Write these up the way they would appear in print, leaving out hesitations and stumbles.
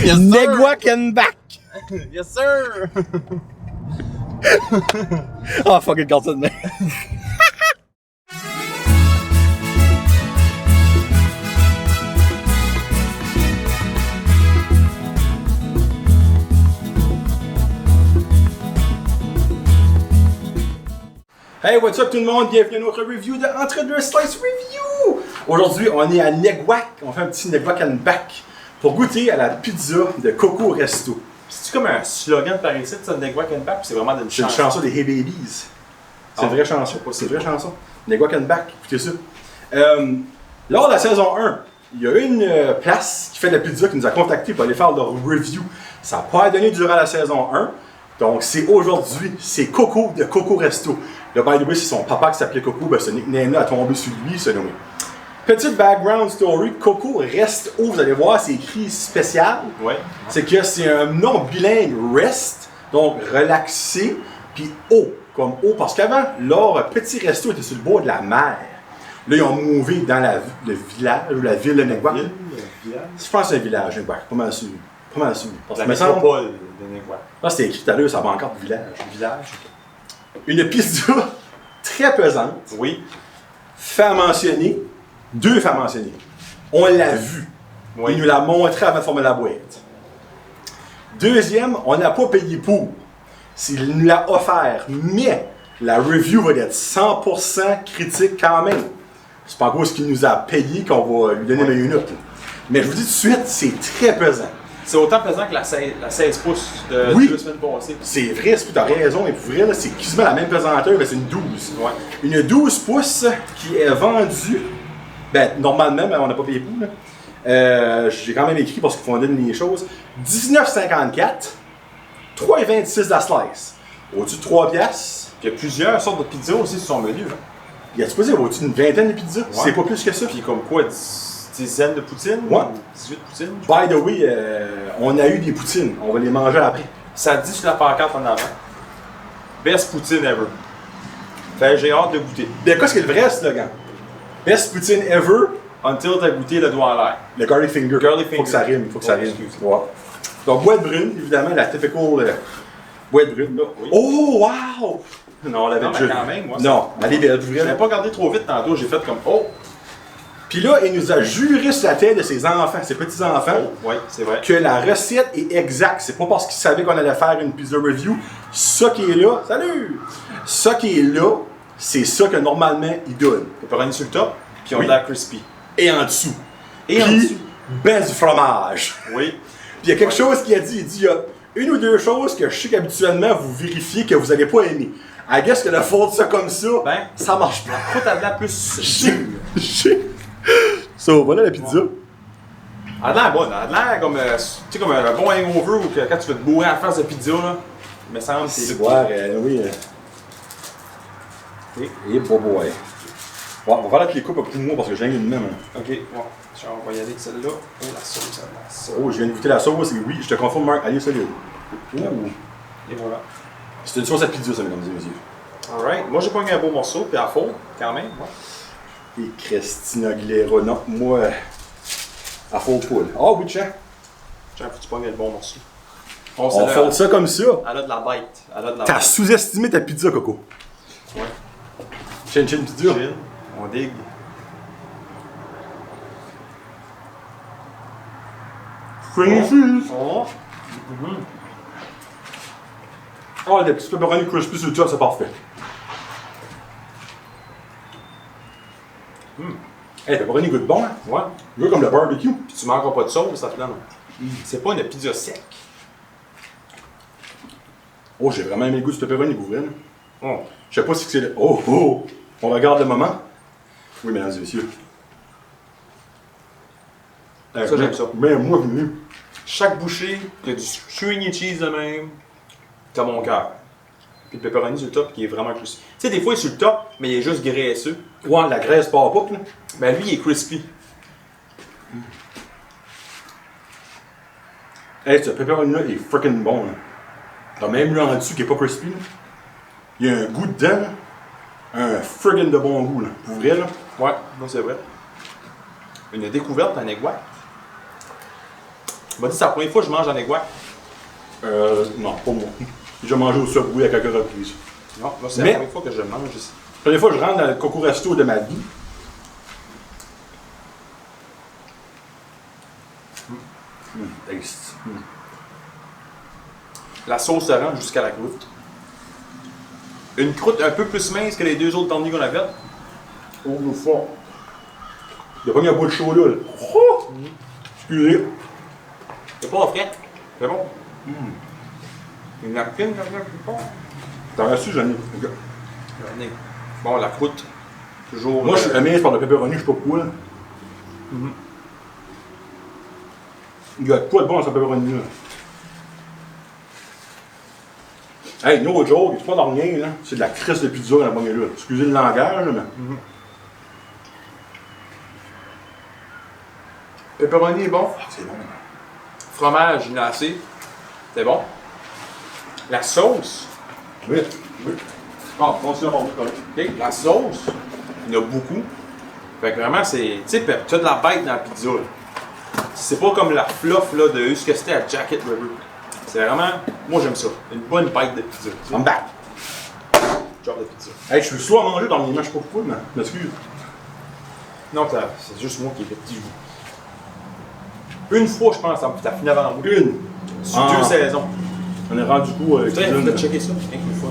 Yes, Negwak and back! Yes, sir! Oh, fuck it, garde ça de même. Hey, what's up tout le monde? Bienvenue à notre review de Entre deux Slices Review! Aujourd'hui, on est à Negwak. On fait un petit Negwak and back pour goûter à la pizza de Coco Resto. C'est-tu comme un slogan par ici, ça, Negwak and Back, c'est vraiment d'une C'est une chanson des Hey Babies. C'est une vraie chanson. C'est une vraie chanson. Negwak and back, écoutez ça. Lors de la saison 1, il y a une place qui fait de la pizza qui nous a contactés pour aller faire leur review. Ça n'a pas donné durant la saison 1. Donc, c'est aujourd'hui, c'est Coco de Coco Resto. Là, by the way, c'est son papa qui s'appelait Coco, ben ce nickname-là a tombé sur lui, ce nommé. Petite background story, Coco Rest O, vous allez voir, c'est écrit spécial. Ouais. C'est que c'est un nom bilingue, rest, donc relaxé, puis O, comme O, parce qu'avant, leur petit resto était sur le bord de la mer. Là, ils ont mouvé dans le village, ou la ville de Negwak. Je pense que c'est un village, Negwak, pas mal sûr. Pas mal sûr. La métropole de Negwak. Là, c'était écrit tout à l'heure, ça va encore de village. Village. Une pizza très pesante. Oui. Fait à mentionner. Deux faits à mentionner. On l'a vu. Oui. Il nous l'a montré avant de former la boîte. Deuxième, on n'a pas payé pour. Il nous l'a offert. Mais la review va être 100% critique quand même. C'est pas encore ce qu'il nous a payé qu'on va lui donner 20 minutes. Mais je vous dis tout de suite, c'est très pesant. C'est autant pesant que la 16 pouces de Oui. 2 semaines passées. C'est vrai, tu as raison, et pour vrai, là, c'est quasiment la même pesanteur, mais c'est une 12. Ouais. Une 12 pouces qui est vendue, ben normalement, mais on n'a pas payé pour. J'ai quand même écrit parce qu'il faut donner les choses. 19,54, 3,26 la slice. Au-dessus de 3 piastres. Il y a plusieurs sortes de pizzas aussi sur son menu. Hein. Il y a-tu pas dire au-dessus d'une vingtaine de pizzas? Ouais. C'est pas plus que ça. Puis comme quoi, 10 de poutine? Ouais. 18 poutines? By the way, on a eu des poutines. On va les manger après. Ça dit sur la pancarte en avant. Best poutine ever. Fait j'ai hâte de goûter. Ben, qu'est-ce qui est le vrai slogan? Best poutine ever. Until t'as goûté le doigt en l'air. Le garlic finger. Garlic Faut finger. que ça rime. Faut que ça Oh, rime. excuse. Ouais. Donc, boîte brune, évidemment, la typical boîte brune. Là. Oui. Oh, wow! Non, on l'avait Non, déjà mais quand vu. même, moi, Non, elle est belle, Je vraie. l'avais pas regardé trop vite tantôt, j'ai fait comme oh! Puis là, il nous a juré sur la tête de ses enfants, ses petits-enfants, Oui, c'est vrai. que la recette est exacte. C'est pas parce qu'il savait qu'on allait faire une pizza review. Ça qui est là, salut! Ça qui est là, c'est ça que normalement il donne. Pepperoni sur le top, puis on Oui. a la crispy. Et en dessous. Et en Puis, dessous. ben du fromage. Oui. Puis il y a quelque chose qu'il a dit. Il dit, il y a une ou deux choses que je sais qu'habituellement vous vérifiez que vous n'allez pas aimer. I guess que le fondre ça comme ça, Ben, ça marche pas. la croûte à blanc plus Chic. So, voilà la pizza. Elle a l'air bonne, elle a l'air comme, tu sais, comme un bon hangover ou que quand tu veux te bourrer à la face de pizza, là, il me semble que c'est C'est voir, oui. Et boy. Ouais, on va faire avec les coupes pour moi parce que j'ai une même. Hein. Ok, ouais. On va y aller avec celle-là. Oh, la sauce, la sauce. Oh, je viens de goûter la sauce et oui, je te confirme, Marc. Allez, salut. Oh. Et voilà. C'est une sauce à pizza, ça, mesdames et messieurs. Alright. Moi, j'ai pogné un beau morceau, puis à fond, quand même. Ouais. Et Christina Aguilera, non, moi, à faux poule. Ah oui, tiens. Tiens, faut que tu pognes le bon morceau. On fonde ça comme ça. Elle a de la bête. Elle a de la T'as bête. sous-estimé ta pizza, Coco. Ouais. Chin chin pizza. Gin, on digue. Francis. Oh. Oh, les petits pepperoni crispy sur le top, c'est parfait. Hey, le pepperoni goûte bon, hein? Ouais. Il goûte comme le barbecue. Puis tu manqueras pas de sauce, ça te plaît, non? C'est pas une pizza sec. Oh, j'ai vraiment aimé le goût du pepperoni pour vrai. Là. Oh. Je sais pas si c'est le... Oh, oh! On regarde le moment. Oui, mesdames et messieurs. Ça, j'aime ça. Mais moi, venu. Chaque bouchée, il y a du stringy cheese de même. T'as mon cœur. Puis le pepperoni sur le top qui est vraiment crispy. Tu sais, des fois il est sur le top, mais il est juste graisseux. Ouais, la graisse part pas, là. Ben lui, il est crispy. Hey, ce pepperoni-là est freaking bon, là. T'as même lui en dessous qui est pas crispy, là. Il y a un goût dedans, là. Un friggin' de bon goût, là. Pour vrai, là. Ouais, non, c'est vrai. une découverte en egg wack. Il m'a dit que c'est la première fois que je mange en egg wack. Non, pas moi. J'ai déjà mangé au Subway à quelques reprises. Non, moi, c'est la première fois que je mange ici. La première fois que je rentre dans le Coco Resto de ma vie. Taste. La sauce se rend jusqu'à la croûte. Une croûte un peu plus mince que les deux autres derniers qu'on a fait. Oh, le fort. Il a pas mis un bout de chaud là. Oh! Excusez. C'est pas frais. C'est bon. Une napkin, T'en restes-tu, j'en ai. Bon, la croûte. Toujours. Moi, je suis amazed par le pepperoni, je sais pas pourquoi. Là. Il y a de quoi de bon dans ce pepperoni là. Hey, no joke, c'est pas dans rien, là. C'est de la crisse de pizza dans la poignée là. Excusez le langage, là, mais. Pepperoni est bon. Ah, c'est bon. Fromage, il y en a assez. C'est bon. La sauce. Oui. Ah, continue à manger quand même. OK, la sauce, il y en a beaucoup. Fait que vraiment, c'est. Tu sais, tu as de la bête dans la pizza. Là. C'est pas comme la fluff là, de ce que c'était à Jacket River. C'est vraiment. Moi, j'aime ça. Une bonne bête de pizza. I'm back. Genre de pizza. Hey, je suis slow à manger dans mes matchs, je sais pas pourquoi, mais. M'excuse. Non, c'est juste moi qui ai fait petit jus. Une fois, je pense, t'as fini avant moi. Une. Sur 2 saisons. On est rendu coup avec. Tu sais, checker ça. Une fois.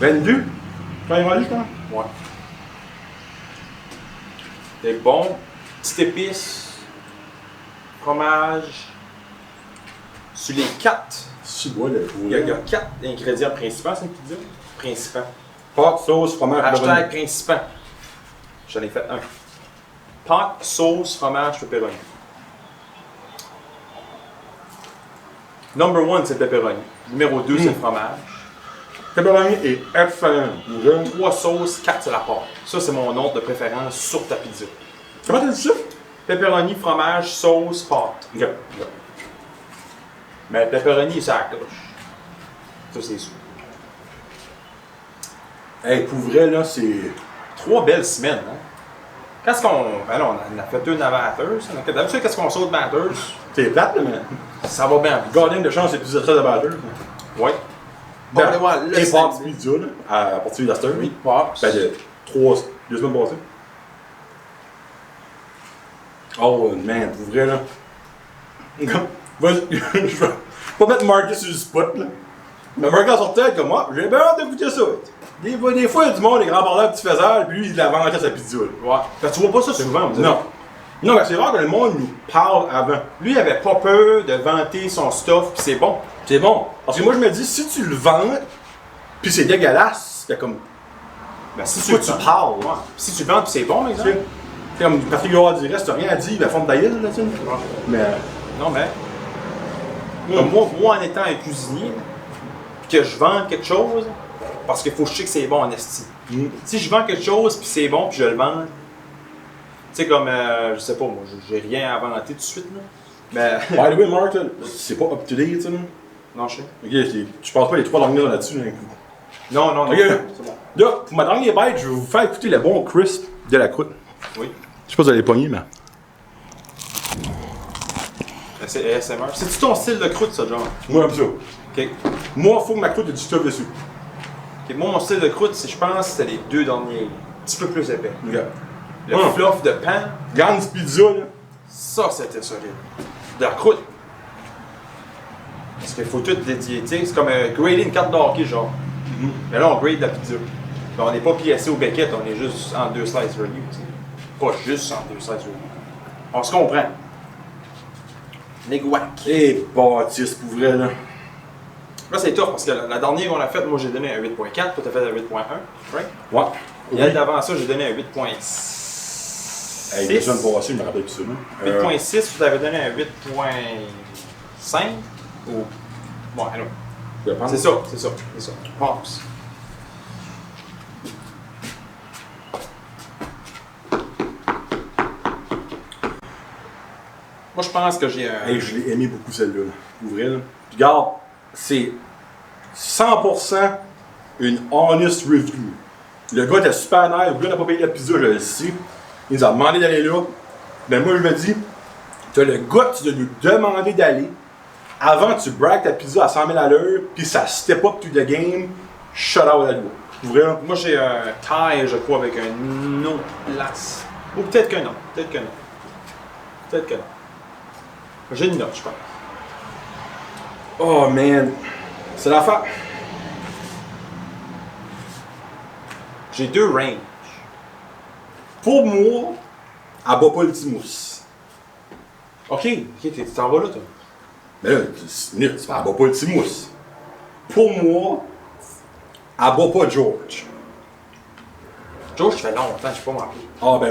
22? Quand il est rendu, je pense? Ouais. C'est bon. Petite épice. Fromage. Sur les 4. Si, bois, le Il y a 4 ingrédients principaux, c'est une pizza? Principaux. Pâte, sauce, fromage, Hashtag principaux. J'en ai fait un. Pâte, sauce, fromage, pepperoni. Number 1, c'est le pepperoni. Numéro 2, c'est le fromage. Pepperoni est excellent. 3 sauces, 4 c'est la pâte. Ça, c'est mon ordre de préférence sur ta pizza. Comment t'as dit ça? Pepperoni, fromage, sauce, pâte. Ok. Mais le pepperoni, c'est à la cloche. Ça, c'est sûr. Hey, pour vrai, là, c'est. 3 belles semaines, hein? Qu'est-ce qu'on. Ben là, on a fait une à Bathurst. D'habitude, qu'est-ce qu'on saute Bathurst? C'est plate, là, mais. Ça va bien. Gardien de chance, c'est plus de 13 à batteur. Ouais. Bon, allez voir le et samedi. pâte pizza, là, à partir de la star. Oui, pops. Ben, de 2 semaines passées. Oh, man, pour vrai, là. Vas-y, je vais pas mettre Marcus sur le spot, là. Mais Marcus sortait comme moi, j'ai bien hâte de goûter ça. Des fois, il y a du monde, les grands parleurs petits faiseurs, puis lui, il l'inventait sa pizza, là. Ouais. Fait que tu vois pas ça souvent, vous Non. Non, mais c'est rare que le monde nous parle avant. Lui, il avait pas peur de vanter son stuff, pis c'est bon. C'est bon. Parce que moi, je me dis, si tu le vends, puis c'est dégueulasse, c'est comme. Ben, si Pourquoi tu parles? Ouais. Si tu le vends, pis c'est bon, par exemple. C'est comme Patrick Gouard dirait, si t'as rien à dire, ben, forme ta gueule, là, tu sais. Mais. Non, mais. Comme moi, en étant un cuisinier, pis que je vends quelque chose, parce qu'il faut que je sais que c'est bon en esti. Si je vends quelque chose, puis c'est bon, puis je le vends, tu sais, comme, je sais pas, moi, j'ai rien à inventer tout de suite, là. Mais. By the way, Mark, là, c'est pas up to date, tu sais. Non, je sais. Ok, tu penses pas les 3 dernières là-dessus, d'un coup. Non, non, non. Ok. C'est bon. Là, pour ma dernière bête, je vais vous faire écouter le bon crisp de la croûte. Oui. Je sais pas si vous allez pogner, mais. C'est ASMR. C'est-tu ton style de croûte, ça, genre? Moi, j'aime ça. Ok. Moi, faut que ma croûte ait du stuff dessus. Ok, moi, mon style de croûte, je pense, c'était les 2 derniers. Un petit peu plus épais. Ok. Le fluff de pain, Gans pizza, là. ça, c'était solide. De la croûte. Parce qu'il faut tout dédier, tu sais. C'est comme grader une carte de hockey, genre. Mais là, on grade la pizza. Mais on n'est pas piécé au becquette, on est juste en 2 slices reliés, tu sais. Pas juste en 2 slices reliés. On se comprend. Négouac. Et bâtisse, pour vrai, là. Là, c'est tough parce que la dernière qu'on a faite, moi, j'ai donné un 8.4, toi, t'as fait un 8.1, right? Ouais. Et elle d'avant ça, j'ai donné un 8.6. Hey, les semaines passées, je me rappelle plus ça, là. 8.6, tu t'avais donné un 8.5 ou. Bon, allô. Je pense. C'est ça, c'est ça, c'est ça. Pops. Moi, je pense que j'ai un. Hey, je l'ai aimé beaucoup, celle-là, là. Pour vrai, là. Puis, regarde, c'est 100% une honest review. Le gars était super nice, le gars n'a pas payé la pizza, je le sais. Il nous a demandé d'aller là. Ben moi, je me dis, tu as le goût de nous demander d'aller. Avant, tu braques ta pizza à 100 000 à l'heure, puis ça step up to the game. Shut out à l'eau. Moi, j'ai un taille, je crois, avec un nom place. Ou peut-être que non. Peut-être que non. Peut-être que non. J'ai une note, je pense. Oh man. C'est l'affaire. J'ai 2 ranges. Pour moi, elle bat pas le Timous. Ok, tu t'en vas là, toi. Mais là, elle bat pas le Timous. Pour moi, elle bat pas George. George, ça fait longtemps, je sais pas m'en rappeler. Ah ben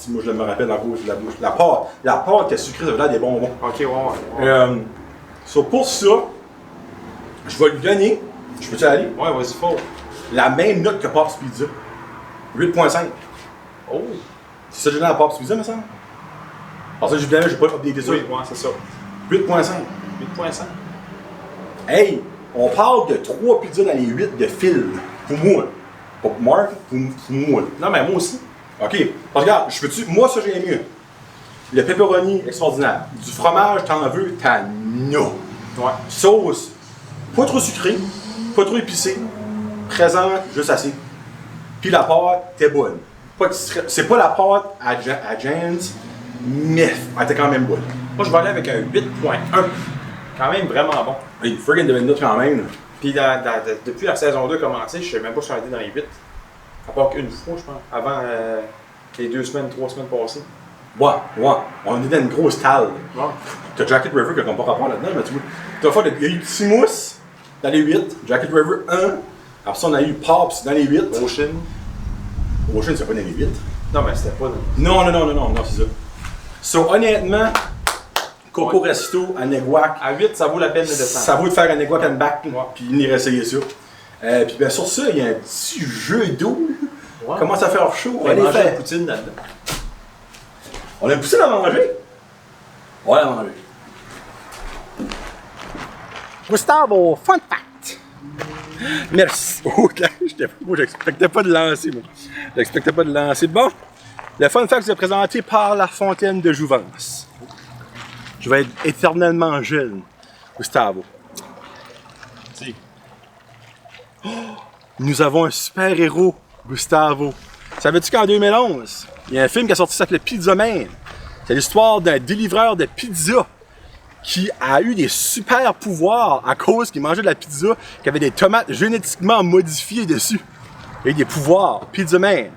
moi je me rappelle la bouche. La pâte qui est sucrée, ça veut dire des bonbons. Ok, ouais. So pour ça, je vais lui donner, je peux-tu aller? Ouais, vas-y, fort. La même note que Pop's Pizza. 8.5. Oh! C'est ça que j'ai donné à Pop's Pizza, me semble? Alors ça, j'ai pas updaté ça. Oui, ouais, c'est ça. 8.5. 8.5. Hey, on parle de 3 pizzas dans les 8 de fil. Pour moi. Pas pour Mark, pour moi. Non, mais moi aussi. OK. Parce que regarde, moi ça j'ai mieux. Le pepperoni, extraordinaire. Du fromage, t'en veux, t'en as. Ouais. Sauce, pas trop sucrée, pas trop épicée, présente, juste assez. Puis la pâte, t'es bonne. C'est pas la pâte à Jan's, mais elle était quand même bonne. Moi, je vais aller avec un 8.1. Quand même vraiment bon. Il friggin' de note quand même. Puis depuis la saison 2 a commencé, je sais même pas si on a été dans les 8. À part qu'une fois, je pense. Avant les 2 semaines, 3 semaines passées. Ouais. On est dans une grosse talle. Ouais. T'as Jacket River qui n'a pas rapport là-dedans, mais tu vois. Il y a eu Timous dans les 8, Jacket River 1. Après ça, on a eu Pops dans les 8. Ocean. Ocean, c'est pas dans les 8. Non, mais c'était pas dans Non, c'est ça. So, honnêtement, Coco Resto à Neguac. À 8, ça vaut la peine de descendre. Ça vaut de faire un Neguac and back, Ouais. puis venir essayer ça. Puis bien sur ça, il y a un petit jeu d'eau. Ouais. Commence à faire chaud. On va Allez, manger la faire. poutine là-dedans. On a une poutine à manger? Ouais, à manger. Gustavo, fun fact! Merci. Ok, j'expectais pas de lancer, moi. J'expectais pas de lancer. Bon, le fun fact est présenté par la fontaine de Jouvence. Je vais être éternellement jeune, Gustavo. Si. Nous avons un super-héros, Gustavo. Savais-tu qu'en 2011, il y a un film qui est sorti qui s'appelait Pizza Man? C'est l'histoire d'un délivreur de pizza qui a eu des super pouvoirs à cause qu'il mangeait de la pizza qui avait des tomates génétiquement modifiées dessus. Il y a eu des pouvoirs. Pizza Man.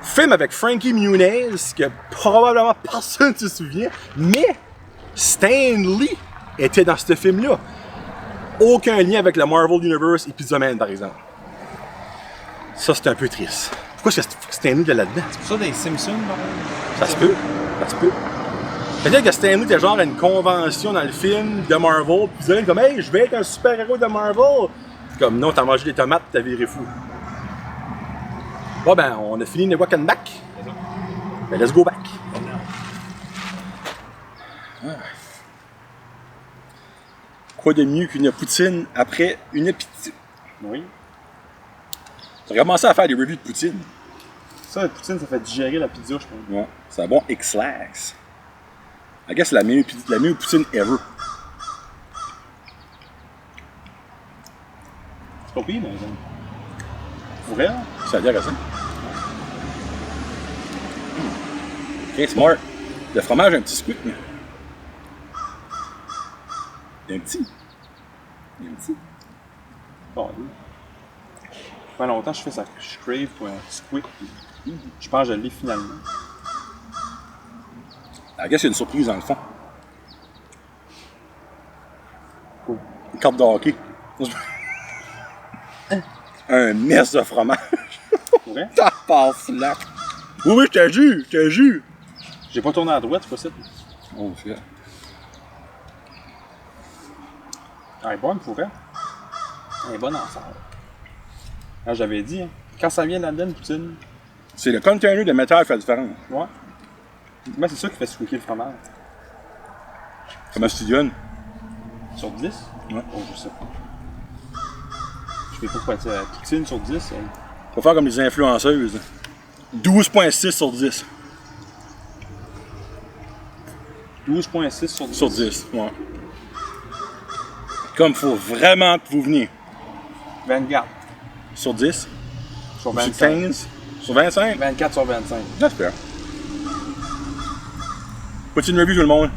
Film avec Frankie Muniz, que probablement personne ne se souvient, mais Stan Lee était dans ce film-là. Aucun lien avec le Marvel Universe et Pizza Man, par exemple. Ça, c'est un peu triste. Pourquoi est-ce que Stan Lee est là-dedans? C'est pour ça des Simpsons, par Ça se peut. Ça se peut. Peut-être que Stan Lee était genre à une convention dans le film de Marvel, puis ils disaient comme « Hey, je vais être un super-héros de Marvel! » Comme « Non, t'as mangé des tomates, t'as viré fou. » Bon ben, on a fini les walk and back. Ben, let's go back. Ah. Quoi de mieux qu'une poutine après une pizza? Oui. J'ai commencé à faire des reviews de poutine. Ça, la poutine, ça fait digérer la pizza, je pense. Ouais, c'est un bon X-Lax. I guess c'est la meilleure poutine ever. C'est pas pire, mais pour vrai, hein? C'est intéressant. Ok, smart. Le fromage a un petit squeak, mais. Il y a un petit. Bon, oui. Ça fait longtemps que je fais ça. Je crave pour un squeak. Je pense que je l'ai finalement. I guess il y a une surprise dans le fond. Cool. Une carte de hockey. Un mess de fromage. Pour vrai? Ça passe là. Oui, je te jure. J'ai pas tourné à droite, c'est possible. Oh, shit. Elle est bonne, pour vrai. Elle est bonne ensemble. Ah, j'avais dit, hein, quand ça vient là-dedans, une poutine, C'est le container de métal qui fait la différence. ouais. Moi, c'est ça qui fait squeaker le fromage. Comment tu donnes? Sur 10? Ouais. Oh, je sais pas. Je sais pas quoi dire. Poutine sur 10, Faut faire comme les influenceuses. 12.6 sur 10. 12.6 sur 10. Sur 10, ouais. Comme faut vraiment que vous veniez. 24 Sur 10? sur Sur 25. 15? Sur 25? 24 sur 25. J'espère. Petite revue tout le monde.